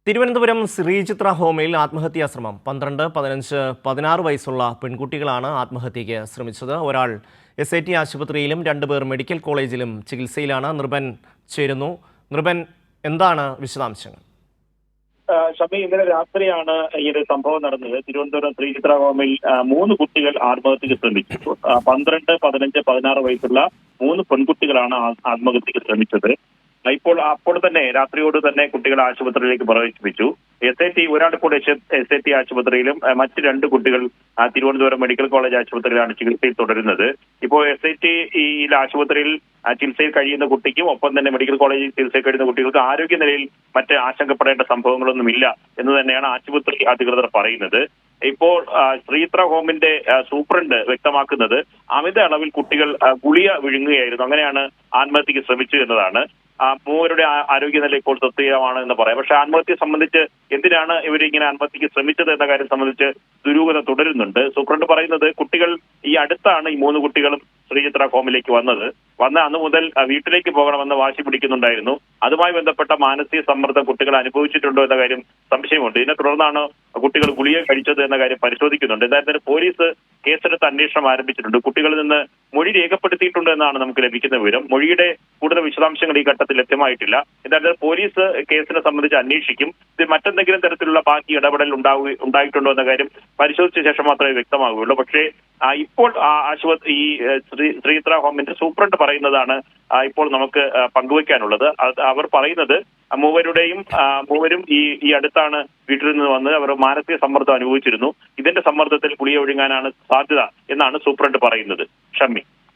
തിരുവനന്തപുരം ശ്രീചിത്ര ഹോമിൽ ആത്മഹത്യാശ്രമം 12, 15, 16 വയസ്സുള്ള പെൺകുട്ടികളാണ് ആത്മഹത്യയ്ക്ക് ശ്രമിച്ചത്. ഒരാൾ SAT ആശുപത്രിയിലും 2 പേർ മെഡിക്കൽ കോളേജിലും ചികിത്സയിലാണ്. നിർബൻ ചേരുന്നു. നിർബൻ, എന്താണ് വിശദാംശങ്ങൾ? ഷമി, ഇന്നലെ രാത്രിയാണ് ഈ ഒരു സംഭവം നടന്നത്. തിരുവനന്തപുരം ശ്രീചിത്ര ഹോമിൽ 3 കുട്ടികൾ ആത്മഹത്യക്ക് ശ്രമിച്ചു. 12, 15, 16 വയസ്സുള്ള 3 പെൺകുട്ടികളാണ് ആത്മഹത്യക്ക് ശ്രമിച്ചത്. അപ്പോൾ തന്നെ രാത്രിയോട് തന്നെ കുട്ടികളെ ആശുപത്രിയിലേക്ക് പ്രവേശിപ്പിച്ചു. SAT ഒരാൾ കൂടെ SAT ആശുപത്രിയിലും മറ്റ് 2 കുട്ടികൾ തിരുവനന്തപുരം മെഡിക്കൽ കോളേജ് ആശുപത്രിയിലാണ് ചികിത്സയിൽ തുടരുന്നത്. ഇപ്പോൾ SAT ആശുപത്രിയിൽ ചികിത്സയിൽ കഴിയുന്ന കുട്ടിക്കും ഒപ്പം തന്നെ മെഡിക്കൽ കോളേജിൽ ചികിത്സയിൽ കഴിയുന്ന കുട്ടികൾക്ക് ആരോഗ്യനിലയിൽ മറ്റ് ആശങ്കപ്പെടേണ്ട സംഭവങ്ങളൊന്നുമില്ല എന്ന് തന്നെയാണ് ആശുപത്രി അധികൃതർ പറയുന്നത്. ഇപ്പോൾ ശ്രീചിത്ര ഹോമിന്റെ സൂപ്രണ്ട് വ്യക്തമാക്കുന്നത് അമിത അളവിൽ കുട്ടികൾ ഗുളിക വിഴുങ്ങുകയായിരുന്നു, അങ്ങനെയാണ് ആത്മഹത്യക്ക് ശ്രമിച്ചു എന്നതാണ്. മൂവരുടെ ആരോഗ്യനില ഇപ്പോൾ തൃപ്തികരമാണ് എന്ന് പറയാം. പക്ഷേ ആത്മഹത്യയെ സംബന്ധിച്ച് എന്തിനാണ് ഇവരിങ്ങനെ ആത്മഹത്യക്ക് ശ്രമിച്ചത് എന്ന കാര്യം സംബന്ധിച്ച് ദുരൂഹത തുടരുന്നുണ്ട്. സൂപ്രണ്ട് പറയുന്നത് കുട്ടികൾ ഈ അടുത്താണ് ഈ 3 കുട്ടികളും ശ്രീചിത്ര ഹോമിലേക്ക് വന്നത്. അന്ന് മുതൽ വീട്ടിലേക്ക് പോകണമെന്ന് വാശി പിടിക്കുന്നുണ്ടായിരുന്നു. അതുമായി ബന്ധപ്പെട്ട മാനസിക സമ്മർദ്ദം കുട്ടികൾ അനുഭവിച്ചിട്ടുണ്ടോ എന്ന കാര്യം സംശയമുണ്ട്. ഇതിനെ തുടർന്നാണ് കുട്ടികൾ ഗുളിക കഴിച്ചത് എന്ന കാര്യം പരിശോധിക്കുന്നുണ്ട്. എന്തായാലും പോലീസ് കേസെടുത്ത് അന്വേഷണം ആരംഭിച്ചിട്ടുണ്ട്. കുട്ടികളിൽ നിന്ന് മൊഴി രേഖപ്പെടുത്തിയിട്ടുണ്ട് എന്നാണ് നമുക്ക് ലഭിക്കുന്ന വിവരം. മൊഴിയുടെ കൂടുതൽ വിശദാംശങ്ങൾ ഈ ഘട്ടത്തിൽ ലഭ്യമായിട്ടില്ല. എന്തായാലും പോലീസ് കേസിനെ സംബന്ധിച്ച് അന്വേഷിക്കും. ഇത് മറ്റെന്തെങ്കിലും തരത്തിലുള്ള ബാക്കി ഇടപെടൽ ഉണ്ടായിട്ടുണ്ടോ എന്ന കാര്യം പരിശോധിച്ച ശേഷം മാത്രമേ വ്യക്തമാകുകയുള്ളൂ. പക്ഷേ ഇപ്പോൾ ആശുപത്രി ശ്രീചിത്ര ഹോമിന്റെ സൂപ്രണ്ട് പറയുന്നതാണ് ഇപ്പോൾ നമുക്ക് പങ്കുവയ്ക്കാനുള്ളത്. അവർ പറയുന്നത് മൂവരും ഈ അടുത്താണ് വീട്ടിൽ നിന്ന് വന്ന് അവർ മാനസിക സമ്മർദ്ദം അനുഭവിച്ചിരുന്നു. ഇതിന്റെ സമ്മർദ്ദത്തിൽ ഗുളിക ഒഴുങ്ങാനാണ് സാധ്യത എന്നാണ് സൂപ്രണ്ട് പറയുന്നത്. ഷമ്മി.